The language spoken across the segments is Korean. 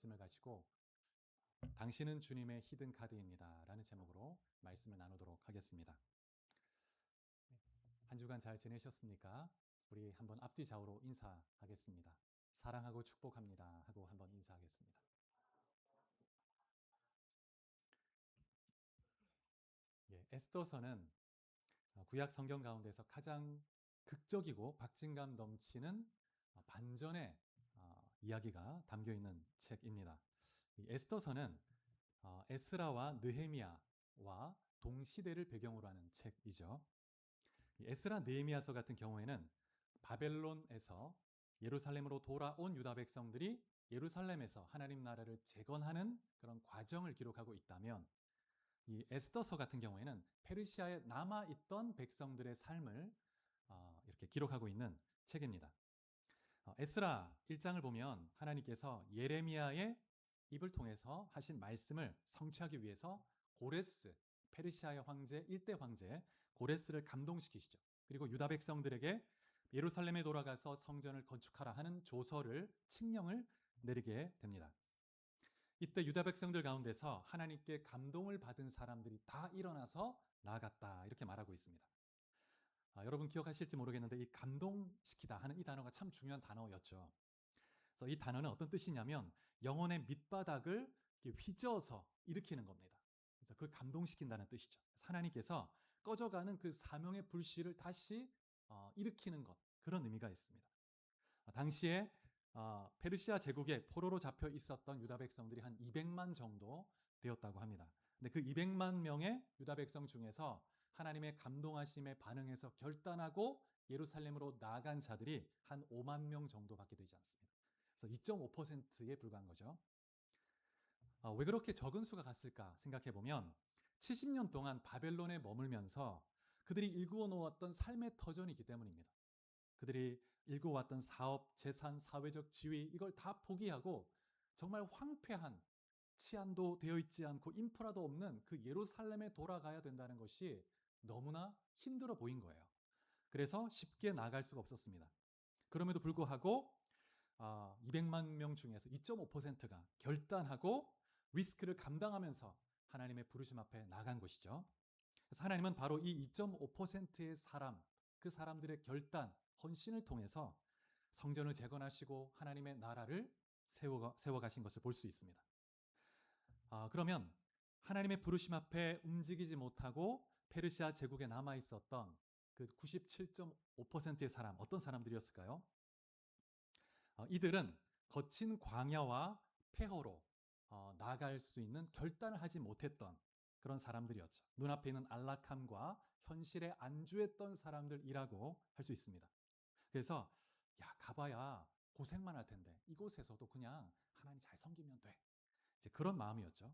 말씀을 가지고 당신은 주님의 히든 카드입니다 라는 제목으로 말씀을 나누도록 하겠습니다. 한 주간 잘 지내셨습니까? 우리 한번 앞뒤 좌우로 인사하겠습니다. 사랑하고 축복합니다 하고 한번 인사하겠습니다. 에스더서는 구약 성경 가운데서 가장 극적이고 박진감 넘치는 반전의 이야기가 담겨 있는 책입니다. 이 에스더서는 에스라와 느헤미야와 동시대를 배경으로 하는 책이죠. 이 에스라 느헤미야서 같은 경우에는 바벨론에서 예루살렘으로 돌아온 유다 백성들이 예루살렘에서 하나님 나라를 재건하는 그런 과정을 기록하고 있다면, 이 에스더서 같은 경우에는 페르시아에 남아있던 백성들의 삶을 이렇게 기록하고 있는 책입니다. 에스라 1장을 보면 하나님께서 예레미야의 입을 통해서 하신 말씀을 성취하기 위해서 고레스, 페르시아의 황제, 1대 황제 고레스를 감동시키시죠. 그리고 유다 백성들에게 예루살렘에 돌아가서 성전을 건축하라 하는 조서를, 칙령을 내리게 됩니다. 이때 유다 백성들 가운데서 하나님께 감동을 받은 사람들이 다 일어나서 나아갔다, 이렇게 말하고 있습니다. 여러분 기억하실지 모르겠는데 이 감동시키다 하는 이 단어가 참 중요한 단어였죠. 그래서 이 단어는 어떤 뜻이냐면 영혼의 밑바닥을 휘저어서 일으키는 겁니다. 그래서 그 감동시킨다는 뜻이죠. 하나님께서 꺼져가는 그 사명의 불씨를 다시 일으키는 것, 그런 의미가 있습니다. 당시에 페르시아 제국의 포로로 잡혀 있었던 유다 백성들이 한 200만 정도 되었다고 합니다. 근데 그 200만 명의 유다 백성 중에서 하나님의 감동하심에 반응해서 결단하고 예루살렘으로 나아간 자들이 한 5만 명 정도밖에 되지 않습니다. 그래서 2.5%에 불과한 거죠. 왜 그렇게 적은 수가 갔을까 생각해 보면 70년 동안 바벨론에 머물면서 그들이 일구어 놓았던 삶의 터전이기 때문입니다. 그들이 일구어왔던 사업, 재산, 사회적 지위, 이걸 다 포기하고 정말 황폐한, 치안도 되어 있지 않고 인프라도 없는 그 예루살렘에 돌아가야 된다는 것이 너무나 힘들어 보인 거예요. 그래서 쉽게 나갈 수가 없었습니다. 그럼에도 불구하고 200만 명 중에서 2.5%가 결단하고 리스크를 감당하면서 하나님의 부르심 앞에 나간 것이죠. 그래서 하나님은 바로 이 2.5%의 사람, 그 사람들의 결단, 헌신을 통해서 성전을 재건하시고 하나님의 나라를 세워가신 것을 볼 수 있습니다. 그러면 하나님의 부르심 앞에 움직이지 못하고 페르시아 제국에 남아있었던 그 97.5%의 사람, 어떤 사람들이었을까요? 이들은 거친 광야와 폐허로 나아갈 수 있는 결단을 하지 못했던 그런 사람들이었죠. 눈앞에 있는 안락함과 현실에 안주했던 사람들이라고 할 수 있습니다. 그래서 가봐야 고생만 할 텐데 이곳에서도 그냥 하나님 잘 섬기면 돼, 이제 그런 마음이었죠.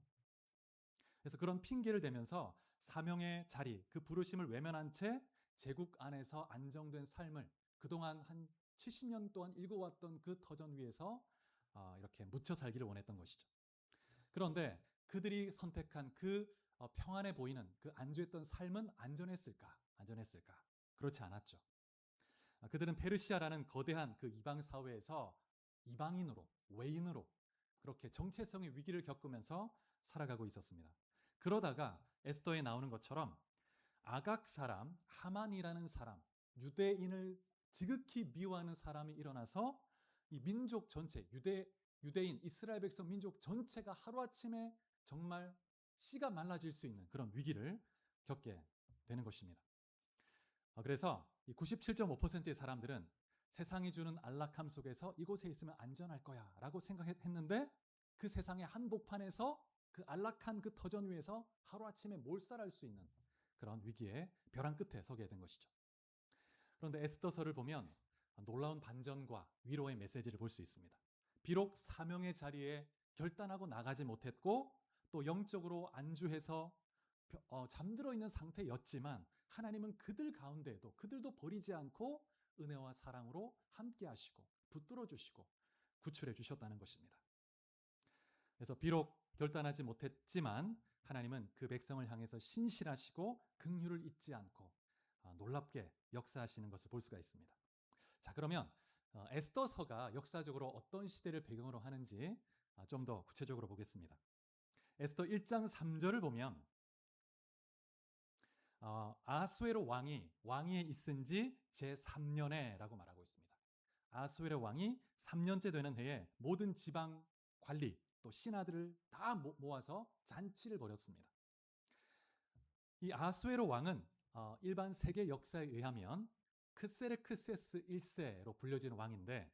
그래서 그런 핑계를 대면서 사명의 자리, 그 부르심을 외면한 채 제국 안에서 안정된 삶을 그동안 한 70년 동안 일궈왔던 그 터전 위에서 이렇게 묻혀 살기를 원했던 것이죠. 그런데 그들이 선택한 그 평안해 보이는 그 안주했던 삶은 안전했을까? 그렇지 않았죠. 그들은 페르시아라는 거대한 그 이방 사회에서 이방인으로, 외인으로 그렇게 정체성의 위기를 겪으면서 살아가고 있었습니다. 그러다가 에스더에 나오는 것처럼 아각 사람 하만이라는 사람, 유대인을 지극히 미워하는 사람이 일어나서 이 민족 전체, 유대인, 이스라엘 백성 민족 전체가 하루아침에 정말 씨가 말라질 수 있는 그런 위기를 겪게 되는 것입니다. 그래서 이 97.5%의 사람들은 세상이 주는 안락함 속에서 이곳에 있으면 안전할 거야 라고 생각했는데, 그 세상의 한복판에서 그 안락한 그 터전 위에서 하루아침에 몰살할 수 있는 그런 위기의 벼랑 끝에 서게 된 것이죠. 그런데 에스더서를 보면 놀라운 반전과 위로의 메시지를 볼 수 있습니다. 비록 사명의 자리에 결단하고 나가지 못했고 또 영적으로 안주해서 잠들어 있는 상태였지만 하나님은 그들 가운데에도 그들도 버리지 않고 은혜와 사랑으로 함께 하시고 붙들어 주시고 구출해 주셨다는 것입니다. 그래서 비록 결단하지 못했지만 하나님은 그 백성을 향해서 신실하시고 긍휼을 잊지 않고 놀랍게 역사하시는 것을 볼 수가 있습니다. 자, 그러면 에스더서가 역사적으로 어떤 시대를 배경으로 하는지 좀 더 구체적으로 보겠습니다. 에스더 1장 3절을 보면 아하수에로 왕위에 있은 지 제3년에라고 말하고 있습니다. 아하수에로 왕이 3년째 되는 해에 모든 지방 관리 또 신하들을 다 모아서 잔치를 벌였습니다. 이 아하수에로 왕은 일반 세계 역사에 의하면 크세르크세스 1세로 불려지는 왕인데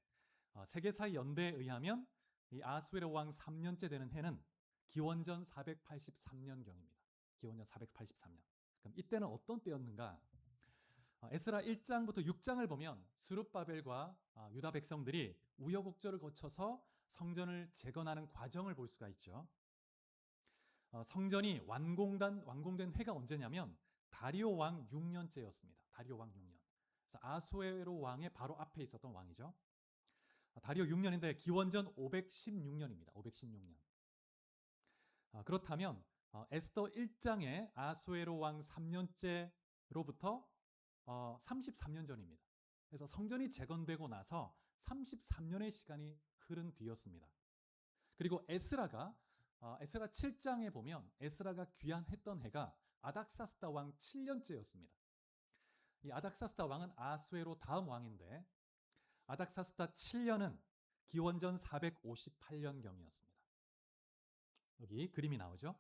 세계사 연대에 의하면 이 아하수에로 왕 3년째 되는 해는 기원전 483년경입니다. 기원전 483년. 그럼 이때는 어떤 때였는가? 에스라 1장부터 6장을 보면 스룹바벨과 유다 백성들이 우여곡절을 거쳐서 성전을 재건하는 과정을 볼 수가 있죠. 성전이 완공된 해가 언제냐면 다리오 왕 6년째였습니다. 다리오 왕 6년. 그래서 아수에로 왕의 바로 앞에 있었던 왕이죠. 다리오 6년인데 기원전 516년입니다. 516년. 그렇다면 에스더 1장의 아수에로 왕 3년째로부터 33년 전입니다. 그래서 성전이 재건되고 나서 33년의 시간이 흐른 뒤였습니다. 그리고 에스라 7장에 보면 에스라가 귀환했던 해가 아닥사스다 왕 7년째였습니다. 이 아닥사스다 왕은 아수에로 다음 왕인데 아닥사스다 7년은 기원전 458년경이었습니다. 여기 그림이 나오죠.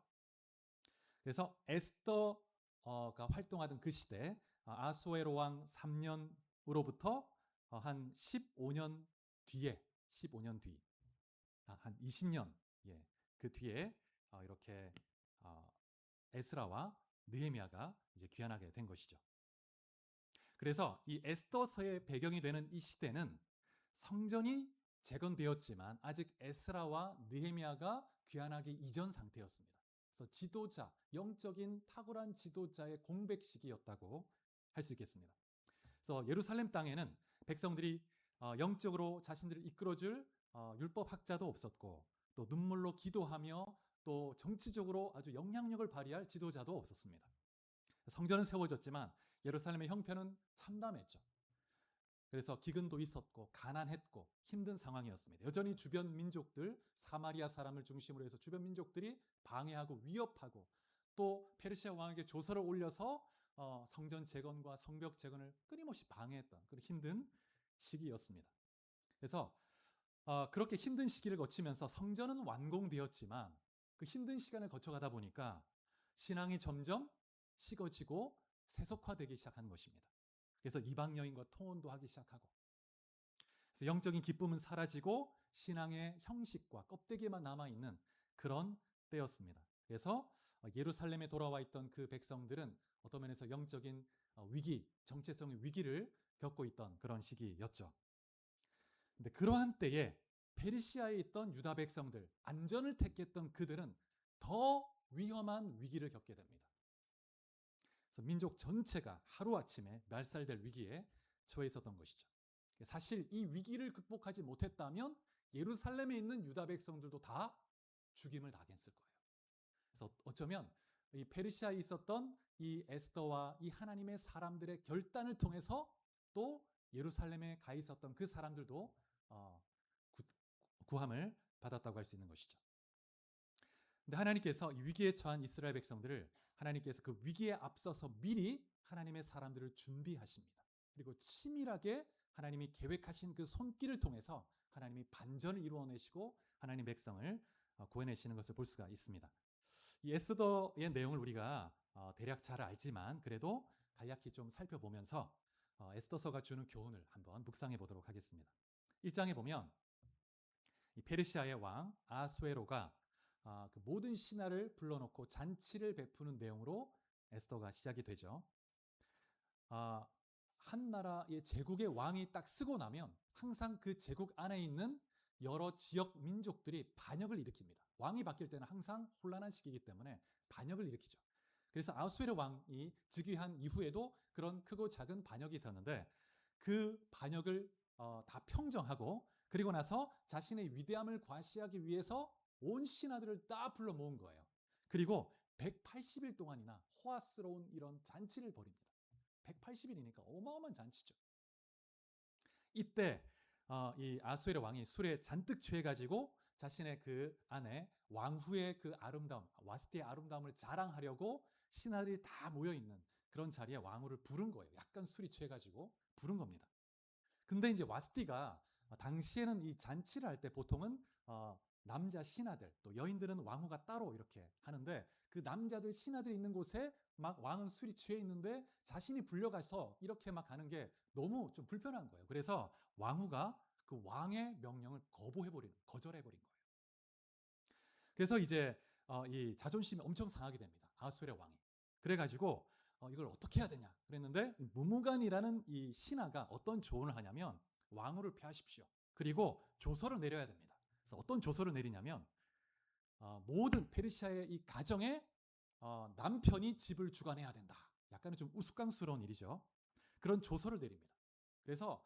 그래서 에스더가 활동하던 그 시대 아수에로 왕 3년으로부터 한 15년 뒤, 한 20년 그 뒤에 이렇게 에스라와 느헤미야가 이제 귀환하게 된 것이죠. 그래서 이 에스더서의 배경이 되는 이 시대는 성전이 재건되었지만 아직 에스라와 느헤미야가 귀환하기 이전 상태였습니다. 그래서 지도자, 영적인 탁월한 지도자의 공백 시기였다고 할 수 있겠습니다. 그래서 예루살렘 땅에는 백성들이 영적으로 자신들을 이끌어줄 율법 학자도 없었고 또 눈물로 기도하며 또 정치적으로 아주 영향력을 발휘할 지도자도 없었습니다. 성전은 세워졌지만 예루살렘의 형편은 참담했죠. 그래서 기근도 있었고 가난했고 힘든 상황이었습니다. 여전히 주변 민족들, 사마리아 사람을 중심으로 해서 주변 민족들이 방해하고 위협하고 또 페르시아 왕에게 조서를 올려서 성전 재건과 성벽 재건을 끊임없이 방해했던 그런 힘든 시기였습니다. 그래서 그렇게 힘든 시기를 거치면서 성전은 완공되었지만 그 힘든 시간을 거쳐가다 보니까 신앙이 점점 식어지고 세속화되기 시작한 것입니다. 그래서 이방 여인과 통혼도 하기 시작하고 그래서 영적인 기쁨은 사라지고 신앙의 형식과 껍데기만 남아있는 그런 때였습니다. 그래서 예루살렘에 돌아와 있던 그 백성들은 어떤 면에서 영적인 위기, 정체성의 위기를 겪고 있던 그런 시기였죠. 근데 그러한 때에 페르시아에 있던 유다 백성들, 안전을 택했던 그들은 더 위험한 위기를 겪게 됩니다. 그래서 민족 전체가 하루아침에 멸살될 위기에 처해 있었던 것이죠. 사실 이 위기를 극복하지 못했다면 예루살렘에 있는 유다 백성들도 다 죽임을 당했을 거예요. 그래서 어쩌면 이 페르시아에 있었던 이 에스더와 이 하나님의 사람들의 결단을 통해서 또 예루살렘에 가 있었던 그 사람들도 구함을 받았다고 할 수 있는 것이죠. 근데 하나님께서 이 위기에 처한 이스라엘 백성들을 하나님께서 그 위기에 앞서서 미리 하나님의 사람들을 준비하십니다. 그리고 치밀하게 하나님이 계획하신 그 손길을 통해서 하나님이 반전을 이루어내시고 하나님 백성을 구해내시는 것을 볼 수가 있습니다. 이 에스더의 내용을 우리가 대략 잘 알지만 그래도 간략히 좀 살펴보면서 에스더서가 주는 교훈을 한번 묵상해 보도록 하겠습니다. 1장에 보면 이 페르시아의 왕 아수에로가 그 모든 신하를 불러놓고 잔치를 베푸는 내용으로 에스더가 시작이 되죠. 한 나라의 제국의 왕이 딱 쓰고 나면 항상 그 제국 안에 있는 여러 지역 민족들이 반역을 일으킵니다. 왕이 바뀔 때는 항상 혼란한 시기이기 때문에 반역을 일으키죠. 그래서 아수에로 왕이 즉위한 이후에도 그런 크고 작은 반역이 있었는데 그 반역을 다 평정하고 그리고 나서 자신의 위대함을 과시하기 위해서 온 신하들을 다 불러 모은 거예요. 그리고 180일 동안이나 호화스러운 이런 잔치를 벌입니다. 180일이니까 어마어마한 잔치죠. 이때 이 아수에로 왕이 술에 잔뜩 취해가지고 자신의 그 안에 왕후의 그 아름다움, 와스티의 아름다움을 자랑하려고 신하들이 다 모여있는 그런 자리에 왕후를 부른 거예요. 약간 술이 취해가지고 부른 겁니다. 근데 이제 와스티가 당시에는 이 잔치를 할 때 보통은 남자 신하들, 또 여인들은 왕후가 따로 이렇게 하는데, 그 남자들 신하들이 있는 곳에 막 왕은 술이 취해 있는데 자신이 불려가서 이렇게 막 하는 게 너무 좀 불편한 거예요. 그래서 왕후가 그 왕의 명령을 거절해버린 거예요. 그래서 이제 이 자존심이 엄청 상하게 됩니다. 아하수엘의 왕이. 그래가지고 이걸 어떻게 해야 되냐 그랬는데, 무무간이라는 이 신하가 어떤 조언을 하냐면, 왕후를 피하십시오. 그리고 조서를 내려야 됩니다. 그래서 어떤 조서를 내리냐면, 모든 페르시아의 이 가정에 남편이 집을 주관해야 된다. 약간은 좀 우스꽝스러운 일이죠. 그런 조서를 내립니다. 그래서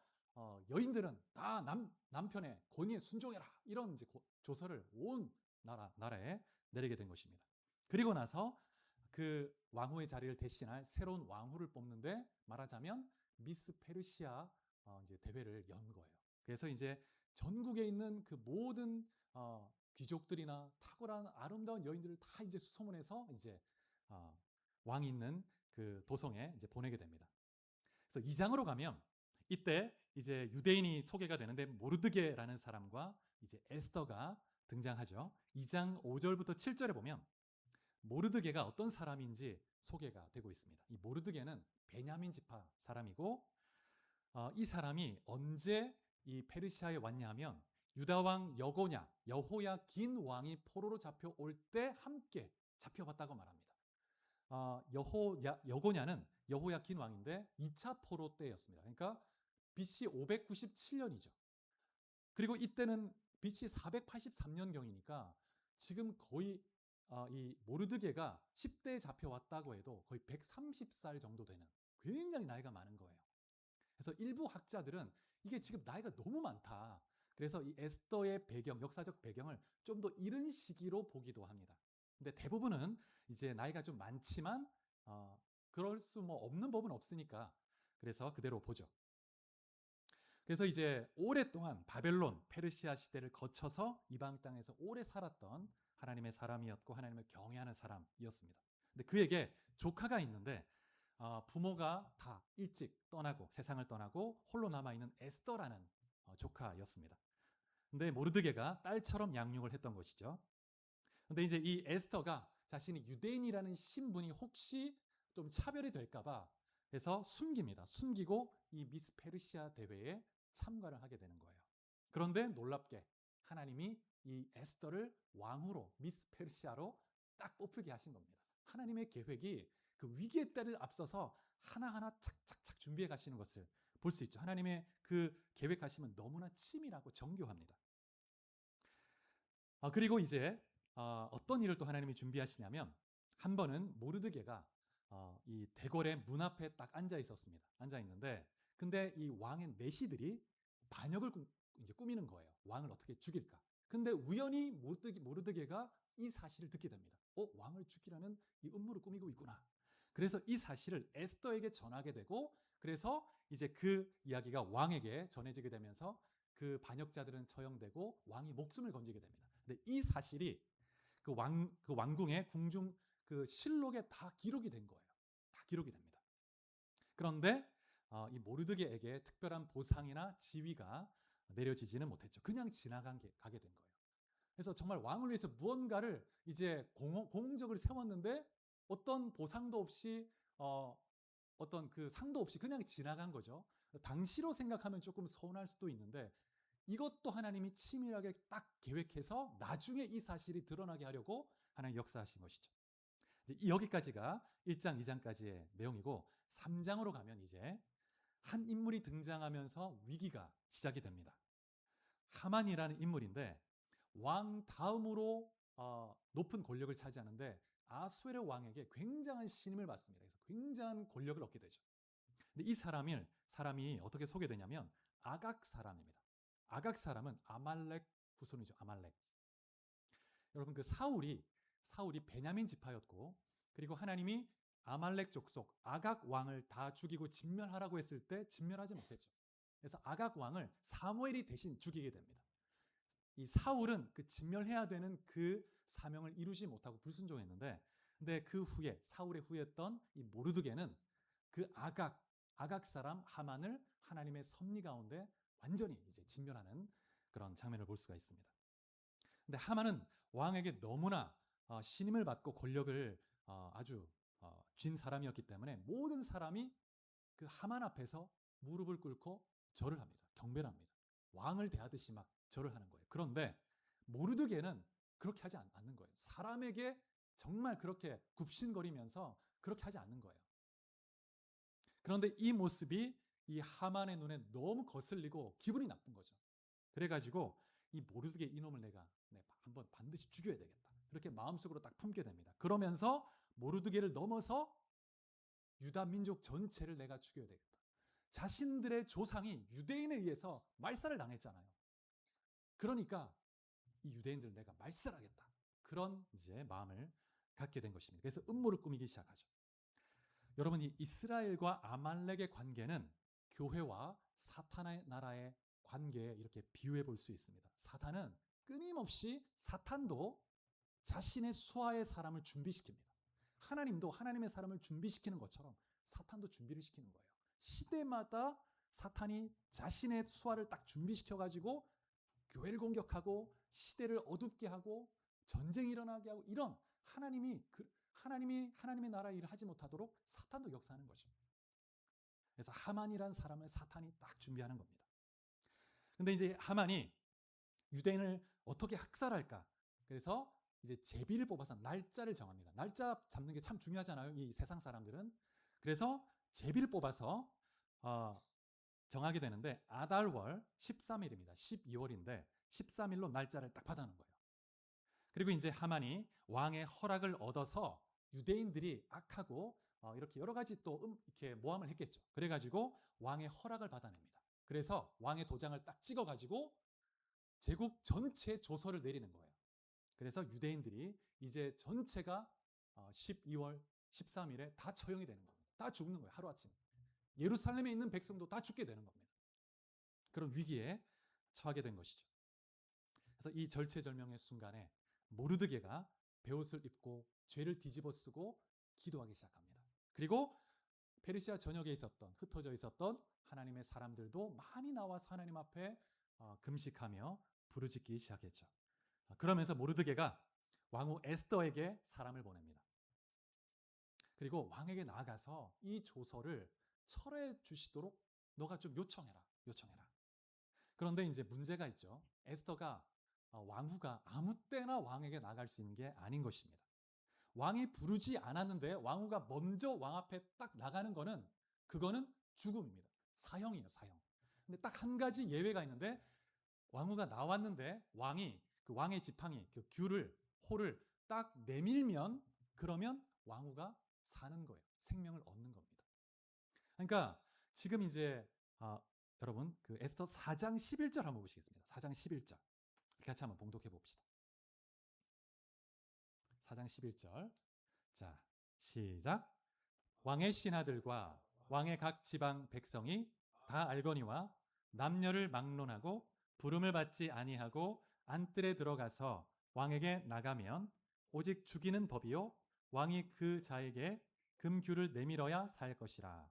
여인들은 다 남편의 권위에 순종해라. 이런 이제 조서를 온 나라에 내리게 된 것입니다. 그리고 나서 그 왕후의 자리를 대신할 새로운 왕후를 뽑는데, 말하자면 미스 페르시아 이제 대회를 연 거예요. 그래서 이제 전국에 있는 그 모든 귀족들이나 탁월한 아름다운 여인들을 다 이제 수소문해서 이제 왕이 있는 그 도성에 이제 보내게 됩니다. 그래서 2장으로 가면 이때 이제 유대인이 소개가 되는데, 모르드게라는 사람과 이제 에스더가 등장하죠. 2장 5절부터 7절에 보면 모르드게가 어떤 사람인지 소개가 되고 있습니다. 이 모르드게는 베냐민 지파 사람이고, 이 사람이 언제 이 페르시아에 왔냐 하면, 유다 왕 여호야긴 왕이 포로로 잡혀올 때 함께 잡혀왔다고 말합니다. 여고냐는 여호야긴 왕인데 2차 포로 때였습니다. 그러니까 BC 597년이죠. 그리고 이때는 BC 483년경이니까 지금 거의 이 모르드게가 10대에 잡혀왔다고 해도 거의 130살 정도 되는 굉장히 나이가 많은 거예요. 그래서 일부 학자들은 이게 지금 나이가 너무 많다. 그래서 이 에스더의 배경, 역사적 배경을 좀 더 이른 시기로 보기도 합니다. 근데 대부분은 이제 나이가 좀 많지만 그럴 수 뭐 없는 법은 없으니까 그래서 그대로 보죠. 그래서 이제 오랫동안 바벨론, 페르시아 시대를 거쳐서 이방 땅에서 오래 살았던 하나님의 사람이었고, 하나님을 경외하는 사람이었습니다. 근데 그에게 조카가 있는데, 부모가 다 일찍 떠나고 세상을 떠나고 홀로 남아있는 에스더라는 조카였습니다. 근데 모르드게가 딸처럼 양육을 했던 것이죠. 근데 이제 이 에스더가 자신이 유대인이라는 신분이 혹시 좀 차별이 될까봐 해서 숨깁니다. 숨기고 이 미스 페르시아 대회에 참가를 하게 되는 거예요. 그런데 놀랍게 하나님이 이 에스더를 왕후로, 미스 페르시아로 딱 뽑히게 하신 겁니다. 하나님의 계획이 그 위기의 때를 앞서서 하나하나 착착착 준비해 가시는 것을 볼 수 있죠. 하나님의 그 계획하심은 너무나 치밀하고 정교합니다. 그리고 이제 어떤 일을 또 하나님이 준비하시냐면, 한 번은 모르드게가 이 대궐의 문 앞에 딱 앉아 있었습니다. 앉아 있는데, 근데 이 왕의 내시들이 반역을 이제 꾸미는 거예요. 왕을 어떻게 죽일까? 근데 우연히 모르드게가 이 사실을 듣게 됩니다. 왕을 죽이라는 이 음모를 꾸미고 있구나. 그래서 이 사실을 에스더에게 전하게 되고, 그래서 이제 그 이야기가 왕에게 전해지게 되면서 그 반역자들은 처형되고 왕이 목숨을 건지게 됩니다. 근데 이 사실이 그 왕궁의 궁중 그 실록에 다 기록이 된 거예요. 다 기록이 됩니다. 그런데 이 모르드게에게 특별한 보상이나 지위가 내려지지는 못했죠. 그냥 가게 된 거예요. 그래서 정말 왕을 위해서 무언가를 이제 공적을 세웠는데 어떤 보상도 없이 어떤 그 상도 없이 그냥 지나간 거죠. 당시로 생각하면 조금 서운할 수도 있는데, 이것도 하나님이 치밀하게 딱 계획해서 나중에 이 사실이 드러나게 하려고 하나님 역사하신 것이죠. 여기까지가 1장, 2장까지의 내용이고, 3장으로 가면 이제 한 인물이 등장하면서 위기가 시작이 됩니다. 하만이라는 인물인데, 왕 다음으로 높은 권력을 차지하는데 아수에르 왕에게 굉장한 신임을 받습니다. 그래서 굉장한 권력을 얻게 되죠. 근데 이 사람이 어떻게 소개되냐면 아각 사람입니다. 아각 사람은 아말렉 후손이죠. 아말렉. 여러분, 그 사울이 베냐민 지파였고, 그리고 하나님이 아말렉 족속 아각 왕을 다 죽이고 진멸하라고 했을 때 진멸하지 못했죠. 그래서 아각 왕을 사무엘이 대신 죽이게 됩니다. 이 사울은 그 진멸해야 되는 그 사명을 이루지 못하고 불순종했는데, 근데 그 후에 사울의 후였던 이 모르드게는 그 아각 사람 하만을 하나님의 섭리 가운데 완전히 이제 진멸하는 그런 장면을 볼 수가 있습니다. 근데 하만은 왕에게 너무나 신임을 받고 권력을 아주 쥔 사람이었기 때문에 모든 사람이 그 하만 앞에서 무릎을 꿇고 절을 합니다. 경배를 합니다. 왕을 대하듯이 막 절을 하는 거예요. 그런데 모르드게는 그렇게 하지 않는 거예요. 사람에게 정말 그렇게 굽신거리면서 그렇게 하지 않는 거예요. 그런데 이 모습이 이 하만의 눈에 너무 거슬리고 기분이 나쁜 거죠. 그래가지고 이 모르드게 이놈을 내가 한번 반드시 죽여야 되겠다. 그렇게 마음속으로 딱 품게 됩니다. 그러면서 모르드게를 넘어서 유다 민족 전체를 내가 죽여야 되겠다. 자신들의 조상이 유대인에 의해서 말살을 당했잖아요. 그러니까 이 유대인들을 내가 말살하겠다. 그런 이제 마음을 갖게 된 것입니다. 그래서 음모를 꾸미기 시작하죠. 여러분, 이 이스라엘과 아말렉의 관계는 교회와 사탄의 나라의 관계에 이렇게 비유해 볼 수 있습니다. 사탄은 끊임없이 사탄도 자신의 수하의 사람을 준비시킵니다. 하나님도 하나님의 사람을 준비시키는 것처럼 사탄도 준비를 시키는 거예요. 시대마다 사탄이 자신의 수하를 딱 준비시켜가지고 교회를 공격하고 시대를 어둡게 하고 전쟁이 일어나게 하고, 이런 하나님이 하나님의 나라 일을 하지 못하도록 사탄도 역사하는 거죠. 그래서 하만이란 사람을 사탄이 딱 준비하는 겁니다. 근데 이제 하만이 유대인을 어떻게 학살할까? 그래서 이제 제비를 뽑아서 날짜를 정합니다. 날짜 잡는 게 참 중요하잖아요, 이 세상 사람들은. 그래서 제비를 뽑아서 정하게 되는데 아달월 13일입니다. 12월인데 13일로 날짜를 딱 받아놓은 거예요. 그리고 이제 하만이 왕의 허락을 얻어서 유대인들이 악하고 이렇게 여러 가지 또 이렇게 모함을 했겠죠. 그래가지고 왕의 허락을 받아냅니다. 그래서 왕의 도장을 딱 찍어가지고 제국 전체 조서를 내리는 거예요. 그래서 유대인들이 이제 전체가 12월 13일에 다 처형이 되는 겁니다. 다 죽는 거예요, 하루아침에. 예루살렘에 있는 백성도 다 죽게 되는 겁니다. 그런 위기에 처하게 된 것이죠. 그래서 이 절체절명의 순간에 모르드게가 베옷을 입고 죄를 뒤집어 쓰고 기도하기 시작합니다. 그리고 페르시아 전역에 흩어져 있었던 하나님의 사람들도 많이 나와서 하나님 앞에 금식하며 부르짖기 시작했죠. 그러면서 모르드게가 왕후 에스더에게 사람을 보냅니다. 그리고 왕에게 나아가서 이 조서를 철회 주시도록 너가 좀 요청해라. 그런데 이제 문제가 있죠. 에스더가 왕후가 아무 때나 왕에게 나갈 수 있는 게 아닌 것입니다. 왕이 부르지 않았는데 왕후가 먼저 왕 앞에 딱 나가는 그거는 죽음입니다. 사형이에요, 사형. 근데 딱 한 가지 예외가 있는데, 왕후가 나왔는데 그 왕의 지팡이, 그 호를 딱 내밀면, 그러면 왕후가 사는 거예요. 생명을 얻는 겁니다. 그러니까 지금 이제 여러분 그 에스더 4장 11절 한번 보시겠습니다. 4장 11절 같이 한번 봉독해 봅시다. 4장 11절. 자, 시작. 왕의 신하들과 왕의 각 지방 백성이 다 알거니와 남녀를 막론하고 부름을 받지 아니하고 안뜰에 들어가서 왕에게 나가면 오직 죽이는 법이요 왕이 그 자에게 금규를 내밀어야 살 것이라.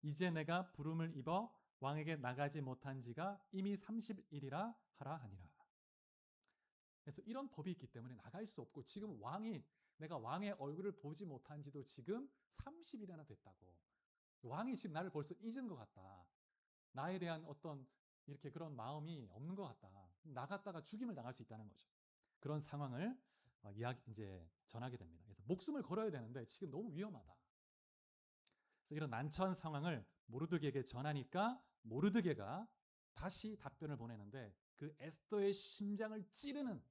이제 내가 부름을 입어 왕에게 나가지 못한 지가 이미 30일이라 하라 하니라. 그래서 이런 법이 있기 때문에 나갈 수 없고, 지금 내가 왕의 얼굴을 보지 못한 지도 지금 30일이나 됐다고. 왕이 지금 나를 벌써 잊은 것 같다. 나에 대한 어떤 이렇게 그런 마음이 없는 것 같다. 나갔다가 죽임을 당할 수 있다는 거죠. 그런 상황을 이제 전하게 됩니다. 그래서 목숨을 걸어야 되는데 지금 너무 위험하다. 그래서 이런 난처한 상황을 모르드게에게 전하니까 모르드게가 다시 답변을 보내는데 그 에스더의 심장을 찌르는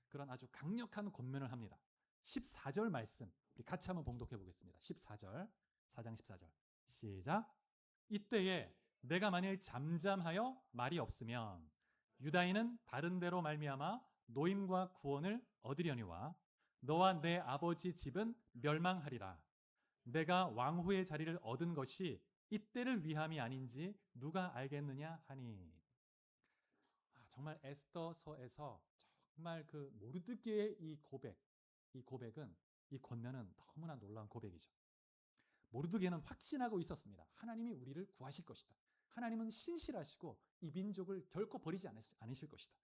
그런 아주 강력한 권면을 합니다. 14절 말씀 우리 같이 한번 봉독해 보겠습니다. 14절, 4장 14절 시작. 이때에 내가 만일 잠잠하여 말이 없으면 유다인은 다른 데로 말미암아 노임과 구원을 얻으려니와 너와 내 아버지 집은 멸망하리라. 내가 왕후의 자리를 얻은 것이 이때를 위함이 아닌지 누가 알겠느냐 하니. 정말 에스더서에서 정말 그 모르드게의 이 고백은 이 권면은 너무나 놀라운 고백이죠. 모르드게는 확신하고 있었습니다. 하나님이 우리를 구하실 것이다. 하나님은 신실하시고 이 민족을 결코 버리지 않으실 것이다.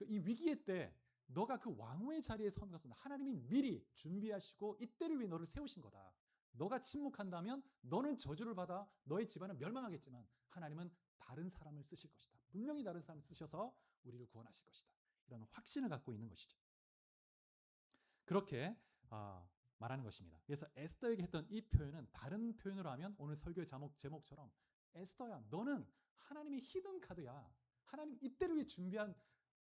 이 위기의 때 너가 그 왕후의 자리에 선 것은 하나님이 미리 준비하시고 이때를 위해 너를 세우신 거다. 너가 침묵한다면 너는 저주를 받아 너의 집안은 멸망하겠지만 하나님은 다른 사람을 쓰실 것이다. 분명히 다른 사람을 쓰셔서 우리를 구원하실 것이다. 이런 확신을 갖고 있는 것이죠. 그렇게 말하는 것입니다. 그래서 에스더에게 했던 이 표현은 다른 표현으로 하면 오늘 설교의 제목처럼 에스더야, 너는 하나님의 히든 카드야. 하나님 이때를 위해 준비한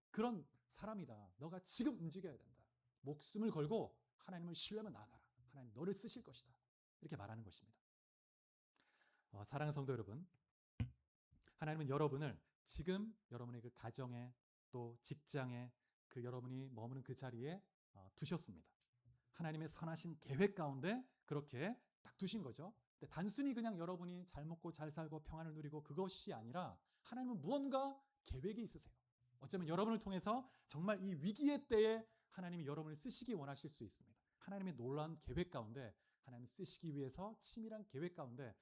그런 사람이다. 너가 지금 움직여야 된다. 목숨을 걸고 하나님을 신뢰하며 나아가라. 하나님 너를 쓰실 것이다. 이렇게 말하는 것입니다. 사랑하는 성도 여러분, 하나님은 여러분을 지금 여러분의 그 가정에 또 직장에 그 여러분이 머무는 그 자리에 두셨습니다. 하나님의 선하신 계획 가운데 그렇게 딱 두신 거죠. 근데 단순히 그냥 여러분이 잘 먹고 잘 살고 평안을 누리고 그것이 아니라 하나님은 무언가 계획이 있으세요. 어쩌면 여러분을 통해서 정말 이 위기의 때에 하나님이 여러분을 쓰시기 원하실 수 있습니다. 하나님의 놀라운 계획 가운데 하나님 쓰시기 위해서 치밀한 계획 가운데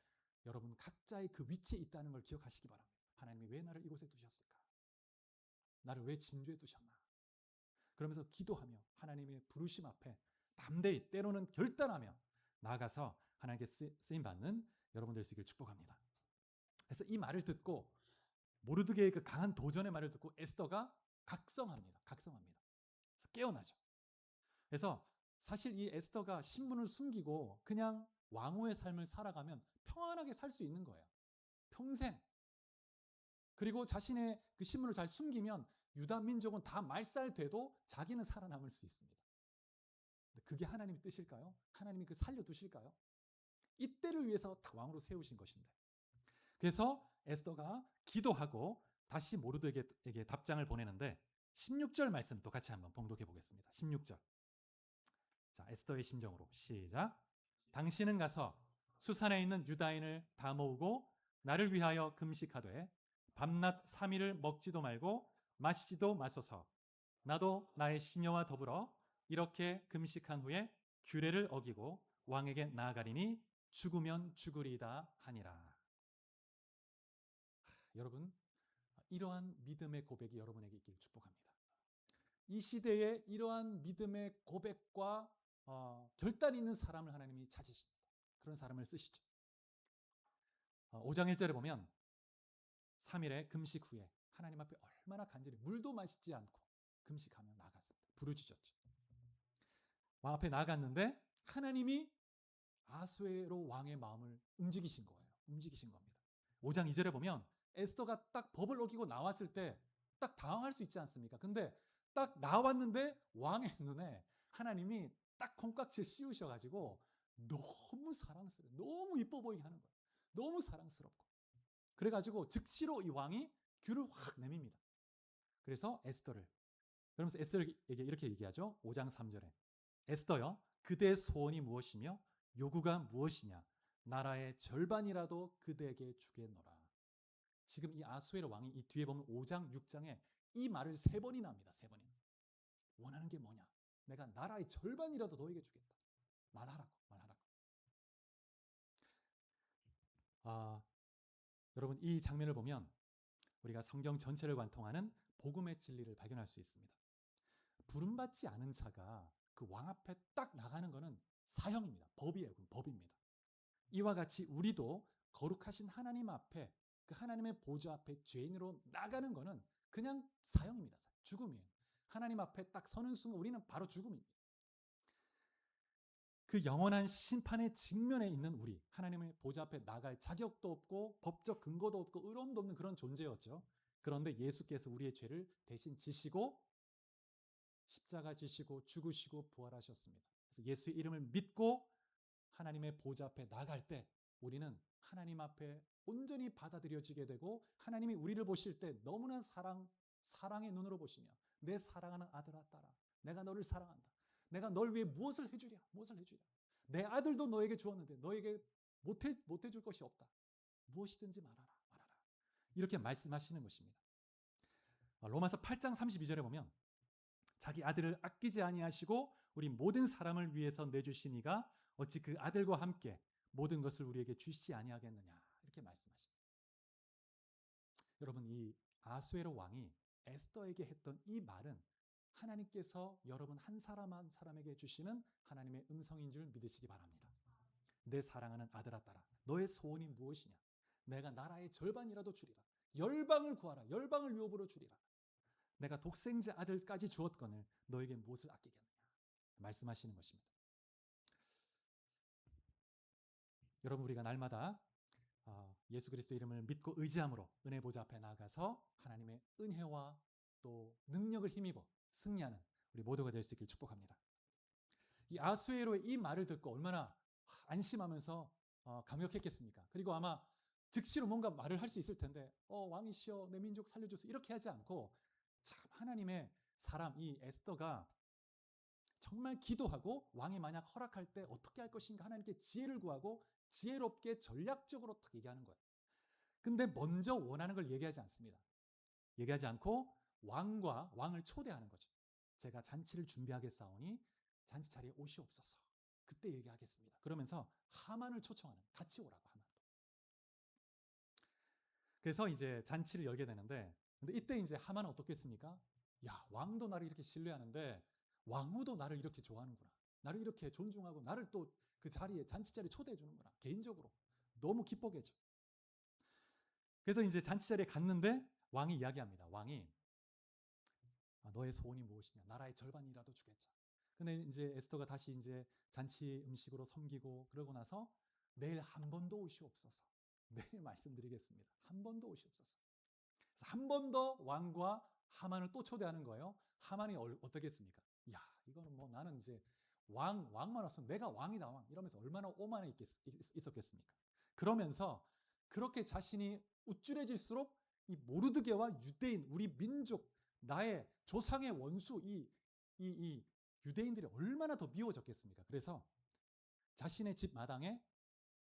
여러분 각자의 그 위치에 있다는 걸 기억하시기 바랍니다. 하나님이 왜 나를 이곳에 두셨을까? 나를 왜 진주에 두셨나? 그러면서 기도하며 하나님의 부르심 앞에 담대히 때로는 결단하며 나아가서 하나님께 쓰임받는 여러분들 되시길 축복합니다. 그래서 이 말을 듣고 모르드게의 그 강한 도전의 말을 듣고 에스더가 각성합니다. 그래서 깨어나죠. 그래서 사실 이 에스더가 신분을 숨기고 그냥 왕후의 삶을 살아가면 평안하게 살 수 있는 거예요. 평생. 그리고 자신의 그 신분을 잘 숨기면 유다 민족은 다 말살돼도 자기는 살아남을 수 있습니다. 그게 하나님의 뜻일까요? 하나님이 그 살려두실까요? 이때를 위해서 왕으로 세우신 것인데. 그래서 에스더가 기도하고 다시 모르드게에게 답장을 보내는데 16절 말씀 또 같이 한번 봉독해 보겠습니다. 16절. 자, 에스더의 심정으로 시작. 당신은 가서 수산에 있는 유다인을 다 모으고 나를 위하여 금식하되 밤낮 3일을 먹지도 말고 마시지도 마소서. 나도 나의 시녀와 더불어 이렇게 금식한 후에 규례를 어기고 왕에게 나아가리니 죽으면 죽으리이다 하니라. 여러분, 이러한 믿음의 고백이 여러분에게 있기를 축복합니다. 이 시대에 이러한 믿음의 고백과 결단 있는 사람을 하나님이 찾으십니다. 그런 사람을 쓰시죠. 5장 1절에 보면 3일의 금식 후에 하나님 앞에 얼마나 간절히 물도 마시지 않고 금식하며 나갔습니다. 부르짖었죠. 왕 앞에 나갔는데 하나님이 아수에로 왕의 마음을 움직이신 거예요. 움직이신 겁니다. 5장 2절에 보면 에스더가 딱 법을 어기고 나왔을 때 딱 당황할 수 있지 않습니까? 근데 딱 나왔는데 왕의 눈에 하나님이 딱 콩깍지를 씌우셔가지고 너무 사랑스러워, 너무 이뻐 보이게 하는 거예요. 너무 사랑스럽고. 그래가지고 즉시로 이 왕이 규를 확 내밉니다. 그래서 에스더를, 그러면서 에스더에게 이렇게 얘기하죠. 5장 3절에 에스더여, 그대의 소원이 무엇이며 요구가 무엇이냐? 나라의 절반이라도 그대에게 주겠노라. 지금 이 아수에로 왕이 이 뒤에 보면 5장, 6장에 이 말을 3번이나 합니다. 3번이나. 원하는 게 뭐냐? 내가 나라의 절반이라도 너에게 주겠다. 말하라고. 여러분, 이 장면을 보면 우리가 성경 전체를 관통하는 복음의 진리를 발견할 수 있습니다. 부름받지 않은 자가 그 왕 앞에 딱 나가는 것은 사형입니다. 법이에요. 법입니다. 이와 같이 우리도 거룩하신 하나님 앞에, 그 하나님의 보좌 앞에 죄인으로 나가는 것은 그냥 사형입니다. 죽음이에요. 하나님 앞에 딱 서는 순간 우리는 바로 죽음입니다. 그 영원한 심판의 직면에 있는 우리, 하나님의 보좌 앞에 나갈 자격도 없고 법적 근거도 없고 의로움도 없는 그런 존재였죠. 그런데 예수께서 우리의 죄를 대신 지시고 십자가 지시고 죽으시고 부활하셨습니다. 그래서 예수의 이름을 믿고 하나님의 보좌 앞에 나갈 때 우리는 하나님 앞에 온전히 받아들여지게 되고 하나님이 우리를 보실 때 너무나 사랑의 눈으로 보시며 내 사랑하는 아들아 딸아, 내가 너를 사랑한다. 내가 널 위해 무엇을 해주랴. 내 아들도 너에게 주었는데 너에게 못해줄 것이 없다. 무엇이든지 말하라. 이렇게 말씀하시는 것입니다. 로마서 8장 32절에 보면 자기 아들을 아끼지 아니하시고 우리 모든 사람을 위해서 내주시니가 어찌 그 아들과 함께 모든 것을 우리에게 주시지 아니하겠느냐 이렇게 말씀하십니다. 여러분, 이 아수에로 왕이 에스더에게 했던 이 말은 하나님께서 여러분 한 사람 한 사람에게 주시는 하나님의 음성인 줄 믿으시기 바랍니다. 내 사랑하는 아들아 딸아, 너의 소원이 무엇이냐? 내가 나라의 절반이라도 주리라. 열방을 구하라. 열방을 유업으로 주리라. 내가 독생자 아들까지 주었거늘 너에게 무엇을 아끼겠느냐? 말씀하시는 것입니다. 여러분, 우리가 날마다 예수 그리스도 이름을 믿고 의지함으로 은혜 보좌 앞에 나가서 하나님의 은혜와 또 능력을 힘입어 승리하는 우리 모두가 될 수 있길 축복합니다. 이 아수에로의 이 말을 듣고 얼마나 안심하면서 감격했겠습니까? 그리고 아마 즉시로 뭔가 말을 할 수 있을 텐데 왕이시여 내 민족 살려주세요 이렇게 하지 않고 참 하나님의 사람 이 에스더가 정말 기도하고 왕이 만약 허락할 때 어떻게 할 것인가 하나님께 지혜를 구하고 지혜롭게 전략적으로 딱 얘기하는 거예요. 근데 먼저 원하는 걸 얘기하지 않습니다. 얘기하지 않고 왕을 초대하는 거죠. 제가 잔치를 준비하겠사오니 잔치 자리에 오시옵소서. 그때 얘기하겠습니다. 그러면서 하만을 초청하는, 같이 오라고 하만도. 그래서 이제 잔치를 열게 되는데, 근데 이때 이제 하만은 어떻겠습니까? 야, 왕도 나를 이렇게 신뢰하는데 왕후도 나를 이렇게 좋아하는구나. 나를 이렇게 존중하고 나를 또 그 자리에 잔치 자리에 초대해 주는구나. 개인적으로 너무 기뻐겠죠. 그래서 이제 잔치 자리에 갔는데 왕이 이야기합니다. 왕이 너의 소원이 무엇이냐? 나라의 절반이라도 주겠자. 근데 이제 에스더가 다시 이제 잔치 음식으로 섬기고 그러고 나서 내일 한 번 더 오시옵소서. 내일 말씀드리겠습니다. 한 번 더 오시옵소서. 그래서 한 번 더 왕과 하만을 또 초대하는 거예요. 하만이 어떻게 했습니까? 야, 이거는 뭐 나는 이제 왕만 왔으면 내가 왕이다 왕 이러면서 얼마나 오만해 있었겠습니까? 그러면서 그렇게 자신이 우쭐해질수록 이 모르드게와 유대인 우리 민족 나의 조상의 원수 이 유대인들이 얼마나 더 미워졌겠습니까? 그래서 자신의 집 마당에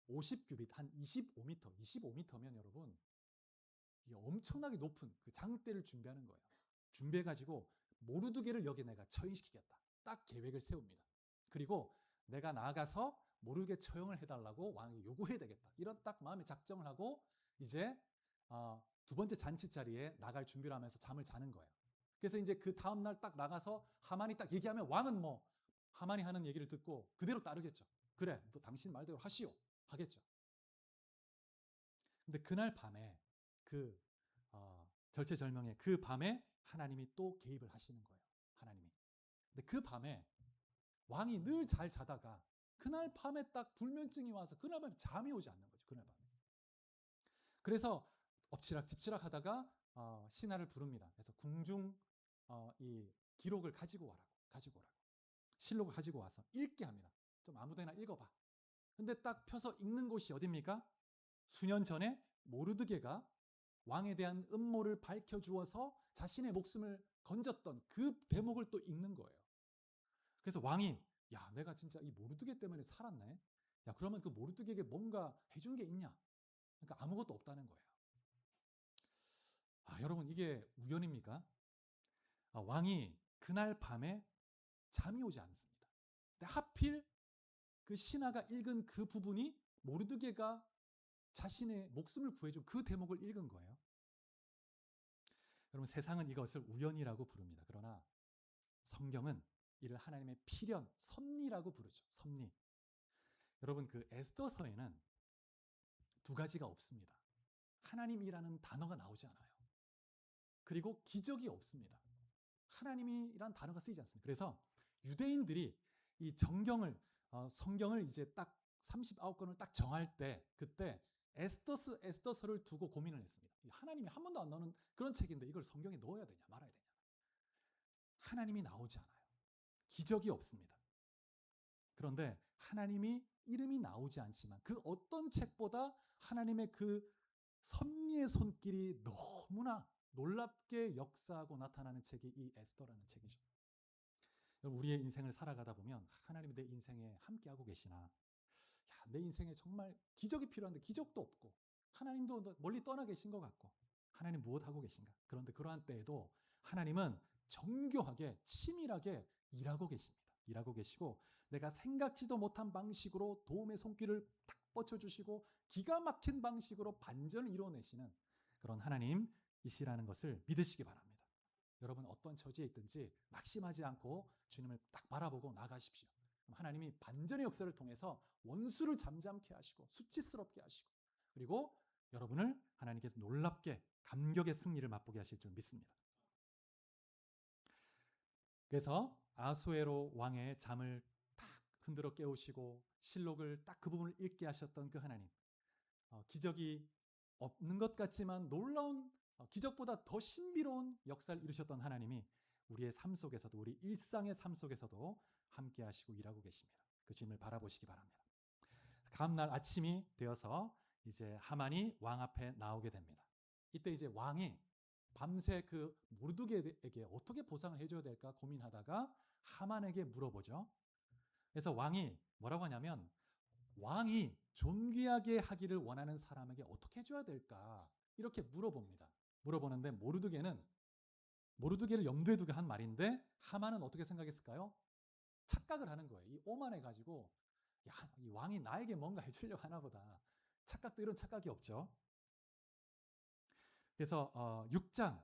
50규빗 한 25m, 25m면 여러분 이게 엄청나게 높은 그 장대를 준비하는 거예요. 준비해가지고 모르드게를 여기 내가 처형시키겠다. 딱 계획을 세웁니다. 그리고 내가 나아가서 모르드게 처형을 해달라고 왕이 요구해야 되겠다. 이런 딱 마음의 작정을 하고 이제 두 번째 잔치 자리에 나갈 준비를 하면서 잠을 자는 거예요. 그래서 이제 그 다음날 딱 나가서 하만이 딱 얘기하면 왕은 뭐 하만이 하는 얘기를 듣고 그대로 따르겠죠. 그래, 너 당신 말대로 하시오. 하겠죠. 근데 그날 밤에 그 절체절명의 그 밤에 하나님이 또 개입을 하시는 거예요. 하나님이. 근데 그 밤에 왕이 늘 잘 자다가 그날 밤에 딱 불면증이 와서 그날 밤에 잠이 오지 않는 거죠. 그날 밤에. 그래서 엎치락뒤치락 하다가 신하를 부릅니다. 그래서 궁중 이 기록을 가지고 오라고. 실록을 가지고 와서 읽게 합니다. 좀 아무데나 읽어봐. 근데 딱 펴서 읽는 곳이 어딥니까? 수년 전에 모르드게가 왕에 대한 음모를 밝혀주어서 자신의 목숨을 건졌던 그 대목을 또 읽는 거예요. 그래서 왕이 야, 내가 진짜 이 모르드게 때문에 살았네. 야, 그러면 그 모르드게에게 뭔가 해준 게 있냐? 그러니까 아무것도 없다는 거예요. 여러분 이게 우연입니까? 왕이 그날 밤에 잠이 오지 않습니다. 근데 하필 그 신하가 읽은 그 부분이 모르드게가 자신의 목숨을 구해준 그 대목을 읽은 거예요. 여러분 세상은 이것을 우연이라고 부릅니다. 그러나 성경은 이를 하나님의 필연, 섭리라고 부르죠. 섭리. 여러분 그 에스더서에는 두 가지가 없습니다. 하나님이라는 단어가 나오지 않아요. 그리고 기적이 없습니다. 하나님이란 단어가 쓰이지 않습니다. 그래서 유대인들이 이 성경을 이제 딱 39권을 딱 정할 때 그때 에스더서를 두고 고민을 했습니다. 하나님이 한 번도 안 나오는 그런 책인데 이걸 성경에 넣어야 되냐 말아야 되냐. 하나님이 나오지 않아요. 기적이 없습니다. 그런데 하나님이 이름이 나오지 않지만 그 어떤 책보다 하나님의 그 섭리의 손길이 너무나 놀랍게 역사하고 나타나는 책이 이 에스더라는 책이죠. 우리의 인생을 살아가다 보면 하나님이 내 인생에 함께하고 계시나, 야, 내 인생에 정말 기적이 필요한데 기적도 없고 하나님도 멀리 떠나 계신 것 같고 하나님 무엇하고 계신가. 그런데 그러한 때에도 하나님은 정교하게 치밀하게 일하고 계십니다. 일하고 계시고 내가 생각지도 못한 방식으로 도움의 손길을 탁 뻗쳐주시고 기가 막힌 방식으로 반전을 이루어내시는 그런 하나님이시라는 것을 믿으시기 바랍니다. 여러분 어떤 처지에 있든지 낙심하지 않고 주님을 딱 바라보고 나가십시오. 하나님이 반전의 역사를 통해서 원수를 잠잠케 하시고 수치스럽게 하시고 그리고 여러분을 하나님께서 놀랍게 감격의 승리를 맛보게 하실 줄 믿습니다. 그래서 아수에로 왕의 잠을 탁 흔들어 깨우시고 실록을 딱 그 부분을 읽게 하셨던 그 하나님, 기적이 없는 것 같지만 놀라운 기적보다 더 신비로운 역사를 이루셨던 하나님이 우리의 삶 속에서도 우리 일상의 삶 속에서도 함께 하시고 일하고 계십니다. 그 주님을 바라보시기 바랍니다. 다음 날 아침이 되어서 이제 하만이 왕 앞에 나오게 됩니다. 이때 이제 왕이 밤새 그 모르드게에게 어떻게 보상을 해줘야 될까 고민하다가 하만에게 물어보죠. 그래서 왕이 뭐라고 하냐면 왕이 존귀하게 하기를 원하는 사람에게 어떻게 해줘야 될까 이렇게 물어봅니다. 물어보는데 모르드게를 염두에 두게 한 말인데 하만은 어떻게 생각했을까요? 착각을 하는 거예요. 이 오만해가지고 야, 이 왕이 나에게 뭔가 해주려고 하나 보다. 착각도 이런 착각이 없죠. 그래서 6장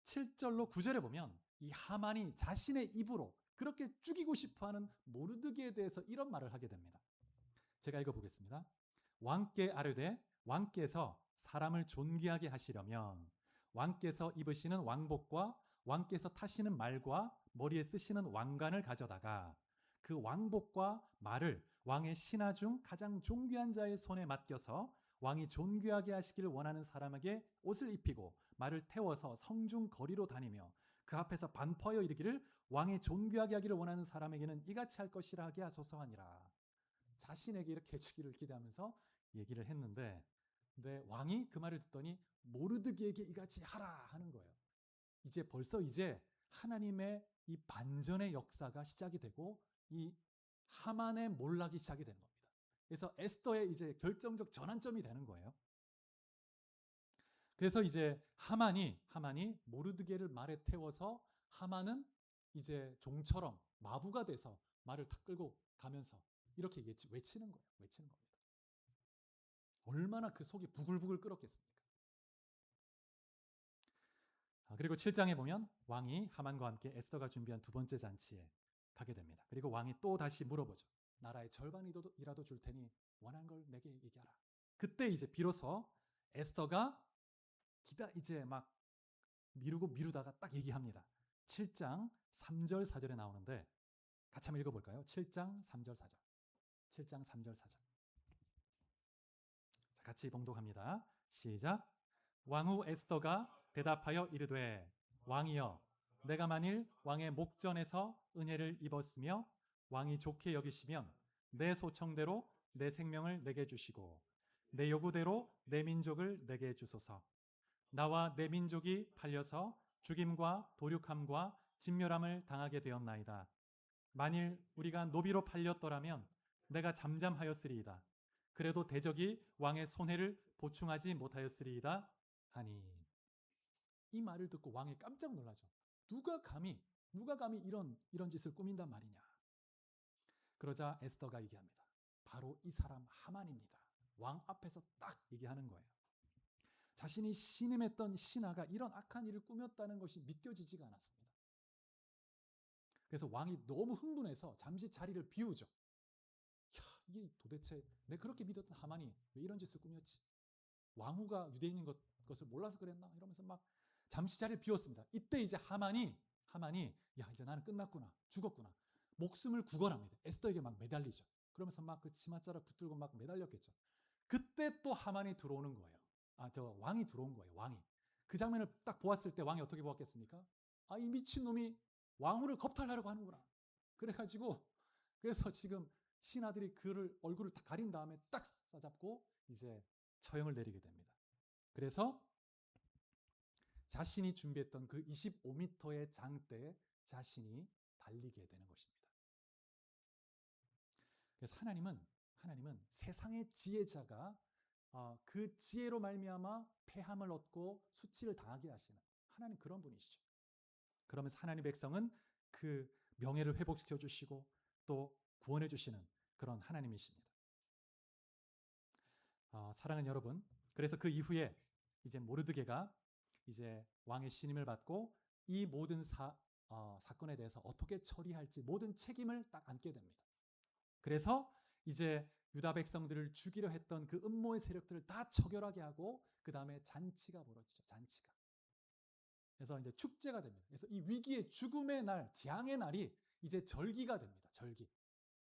7절로 9절에 보면 이 하만이 자신의 입으로 그렇게 죽이고 싶어하는 모르드게에 대해서 이런 말을 하게 됩니다. 제가 읽어보겠습니다. 왕께 아뢰되 왕께서 사람을 존귀하게 하시려면 왕께서 입으시는 왕복과 왕께서 타시는 말과 머리에 쓰시는 왕관을 가져다가 그 왕복과 말을 왕의 신하 중 가장 존귀한 자의 손에 맡겨서 왕이 존귀하게 하시기를 원하는 사람에게 옷을 입히고 말을 태워서 성중 거리로 다니며 그 앞에서 반포하여 이르기를 왕이 존귀하게 하기를 원하는 사람에게는 이같이 할 것이라 하게 하소서 하니라. 자신에게 이렇게 해주기를 기대하면서 얘기를 했는데 근데 왕이 그 말을 듣더니 모르드게에게 이같이 하라 하는 거예요. 벌써 하나님의 이 반전의 역사가 시작이 되고 이 하만의 몰락이 시작이 되는 겁니다. 그래서 에스더의 이제 결정적 전환점이 되는 거예요. 그래서 이제 하만이 모르드게를 말에 태워서 하만은 이제 종처럼 마부가 돼서 말을 탁 끌고 가면서 이렇게 외치는 거예요. 외치는 겁니다. 얼마나 그 속이 부글부글 끓었겠습니까? 그리고 7장에 보면 왕이 하만과 함께 에스더가 준비한 두 번째 잔치에 가게 됩니다. 그리고 왕이 또 다시 물어보죠. 나라의 절반이라도 줄 테니 원하는 걸 내게 얘기하라. 그때 이제 비로소 에스더가 이제 막 미루다가 딱 얘기합니다. 7장 3절 4절에 나오는데 같이 한번 읽어볼까요? 7장 3절 4절. 7장 3절 4절. 자, 같이 봉독합니다. 시작. 왕후 에스더가 대답하여 이르되 왕이여 내가 만일 왕의 목전에서 은혜를 입었으며 왕이 좋게 여기시면 내 소청대로 내 생명을 내게 주시고 내 요구대로 내 민족을 내게 주소서. 나와 내 민족이 팔려서 죽임과 도륙함과 진멸함을 당하게 되었나이다. 만일 우리가 노비로 팔렸더라면 내가 잠잠하였으리이다. 그래도 대적이 왕의 손해를 보충하지 못하였으리이다 하니. 이 말을 듣고 왕이 깜짝 놀라죠. 누가 감히 이런 짓을 꾸민단 말이냐. 그러자 에스더가 얘기합니다. 바로 이 사람 하만입니다. 왕 앞에서 딱 얘기하는 거예요. 자신이 신임했던 신하가 이런 악한 일을 꾸몄다는 것이 믿겨지지가 않았습니다. 그래서 왕이 너무 흥분해서 잠시 자리를 비우죠. 야, 이게 도대체 내 그렇게 믿었던 하만이 왜 이런 짓을 꾸몄지? 왕후가 유대인인 것을 몰라서 그랬나? 이러면서 막 잠시 자리를 비웠습니다. 이때 이제 하만이 야 이제 나는 끝났구나, 죽었구나. 목숨을 구걸합니다. 에스더에게 막 매달리죠. 그러면서 막 그 치맛자락 붙들고 막 매달렸겠죠. 그때 또 하만이 들어오는 거예요. 왕이 들어온 거예요. 왕이. 그 장면을 딱 보았을 때 왕이 어떻게 보았겠습니까? 이 미친놈이 왕후를 겁탈하려고 하는구나. 그래서 지금 신하들이 그를 얼굴을 다 가린 다음에 딱 싸잡고 이제 처형을 내리게 됩니다. 그래서 자신이 준비했던 그 25m의 장대에 자신이 달리게 되는 것입니다. 그래서 하나님은 세상의 지혜자가 그 지혜로 말미암아 패함을 얻고 수치를 당하게 하시는 하나님 그런 분이시죠. 그러면서 하나님 백성은 그 명예를 회복시켜 주시고 또 구원해 주시는 그런 하나님이십니다. 사랑하는 여러분, 그래서 그 이후에 이제 모르드게가 이제 왕의 신임을 받고 이 모든 사건에 대해서 어떻게 처리할지 모든 책임을 딱 안게 됩니다. 그래서 이제 유다 백성들을 죽이려 했던 그 음모의 세력들을 다 처결하게 하고 그 다음에 잔치가 벌어지죠. 잔치가. 그래서 이제 축제가 됩니다. 그래서 이 위기의 죽음의 날, 재앙의 날이 이제 절기가 됩니다. 절기.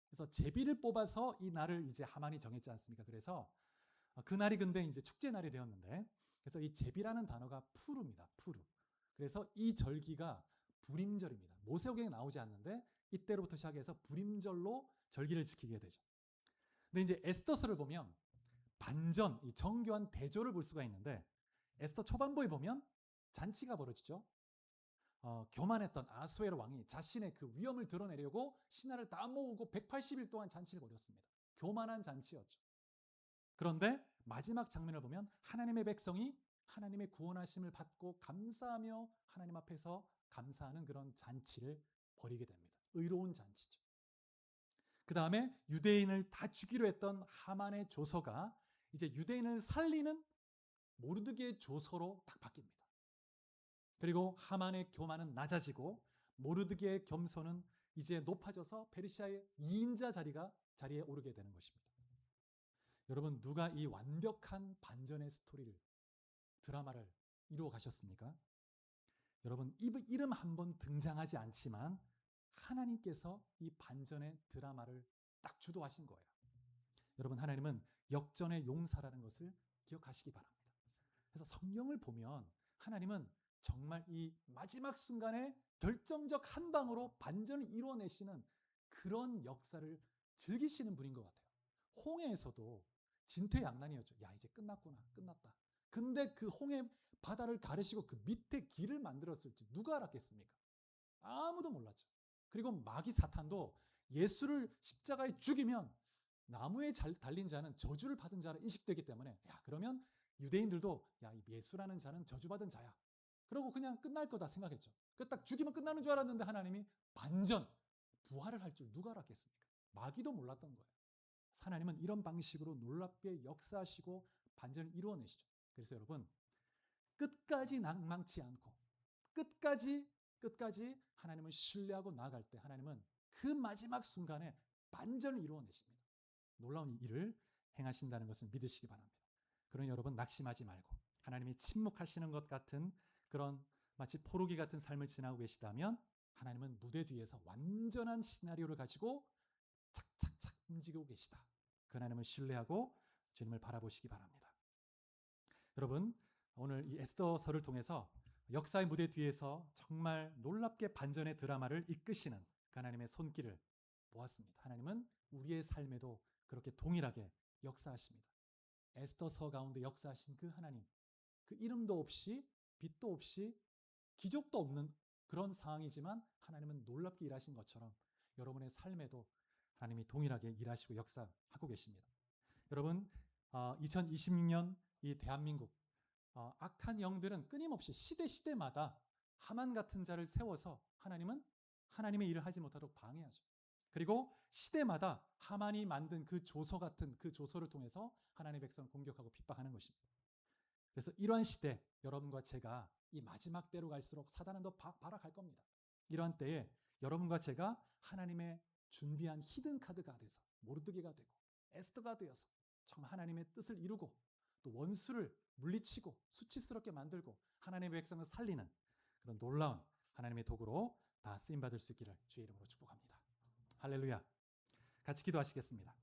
그래서 제비를 뽑아서 이 날을 이제 하만이 정했지 않습니까? 그래서 그 날이 근데 이제 축제 날이 되었는데, 그래서 이 제비라는 단어가 푸르입니다. 푸르. 그래서 이 절기가 불임절입니다. 모세오경에 나오지 않는데 이때로부터 시작해서 불임절로 절기를 지키게 되죠. 근데 이제 에스더서를 보면 반전, 이 정교한 대조를 볼 수가 있는데, 에스더 초반부에 보면 잔치가 벌어지죠. 교만했던 아수에로 왕이 자신의 그 위엄을 드러내려고 신하를 다 모으고 180일 동안 잔치를 벌였습니다. 교만한 잔치였죠. 그런데 마지막 장면을 보면 하나님의 백성이 하나님의 구원하심을 받고 감사하며 하나님 앞에서 감사하는 그런 잔치를 벌이게 됩니다. 의로운 잔치죠. 그 다음에 유대인을 다 죽이려 했던 하만의 조서가 이제 유대인을 살리는 모르드게의 조서로 딱 바뀝니다. 그리고 하만의 교만은 낮아지고 모르드게의 겸손은 이제 높아져서 페르시아의 2인자 자리에 오르게 되는 것입니다. 여러분, 누가 이 완벽한 반전의 스토리를, 드라마를 이루어 가셨습니까? 여러분, 이름 한 번 등장하지 않지만 하나님께서 이 반전의 드라마를 딱 주도하신 거예요. 여러분, 하나님은 역전의 용사라는 것을 기억하시기 바랍니다. 그래서 성경을 보면 하나님은 정말 이 마지막 순간에 결정적 한 방으로 반전을 이루어내시는 그런 역사를 즐기시는 분인 것 같아요. 홍해에서도 진퇴양난이었죠. 야, 이제 끝났구나, 끝났다. 근데 그 홍해 바다를 가르시고 그 밑에 길을 만들었을지 누가 알았겠습니까? 아무도 몰랐죠. 그리고 마귀 사탄도 예수를 십자가에 죽이면 나무에 달린 자는 저주를 받은 자라 인식되기 때문에, 야, 그러면 유대인들도 야, 이 예수라는 자는 저주받은 자야. 그러고 그냥 끝날 거다 생각했죠. 딱 죽이면 끝나는 줄 알았는데 하나님이 반전, 부활을 할 줄 누가 알았겠습니까? 마귀도 몰랐던 거예요. 하나님은 이런 방식으로 놀랍게 역사하시고 반전을 이루어내시죠. 그래서 여러분, 끝까지 낭망치 않고 끝까지 하나님을 신뢰하고 나아갈 때 하나님은 그 마지막 순간에 반전을 이루어내십니다. 놀라운 일을 행하신다는 것을 믿으시기 바랍니다. 그러니 여러분, 낙심하지 말고 하나님이 침묵하시는 것 같은 그런 마치 포르기 같은 삶을 지나고 계시다면 하나님은 무대 뒤에서 완전한 시나리오를 가지고 착착착 움직이고 계시다. 그 하나님을 신뢰하고 주님을 바라보시기 바랍니다. 여러분, 오늘 이 에스더서를 통해서 역사의 무대 뒤에서 정말 놀랍게 반전의 드라마를 이끄시는 그 하나님의 손길을 보았습니다. 하나님은 우리의 삶에도 그렇게 동일하게 역사하십니다. 에스더서 가운데 역사하신 그 하나님, 그 이름도 없이 빛도 없이 기적도 없는 그런 상황이지만 하나님은 놀랍게 일하신 것처럼 여러분의 삶에도 하나님이 동일하게 일하시고 역사하고 계십니다. 여러분, 2026년 이 대한민국, 악한 영들은 끊임없이 시대마다 하만 같은 자를 세워서 하나님은 하나님의 일을 하지 못하도록 방해하죠. 그리고 시대마다 하만이 만든 그 조서 같은 그 조서를 통해서 하나님의 백성을 공격하고 핍박하는 것입니다. 그래서 이러한 시대, 여러분과 제가 이 마지막 때로 갈수록 사단은 더 발악할 겁니다. 이러한 때에 여러분과 제가 하나님의 준비한 히든 카드가 돼서 모르드게가 되고 에스더가 되어서 정말 하나님의 뜻을 이루고 또 원수를 물리치고 수치스럽게 만들고 하나님의 백성을 살리는 그런 놀라운 하나님의 도구로 다 쓰임받을 수 있기를 주의 이름으로 축복합니다. 할렐루야. 같이 기도하시겠습니다.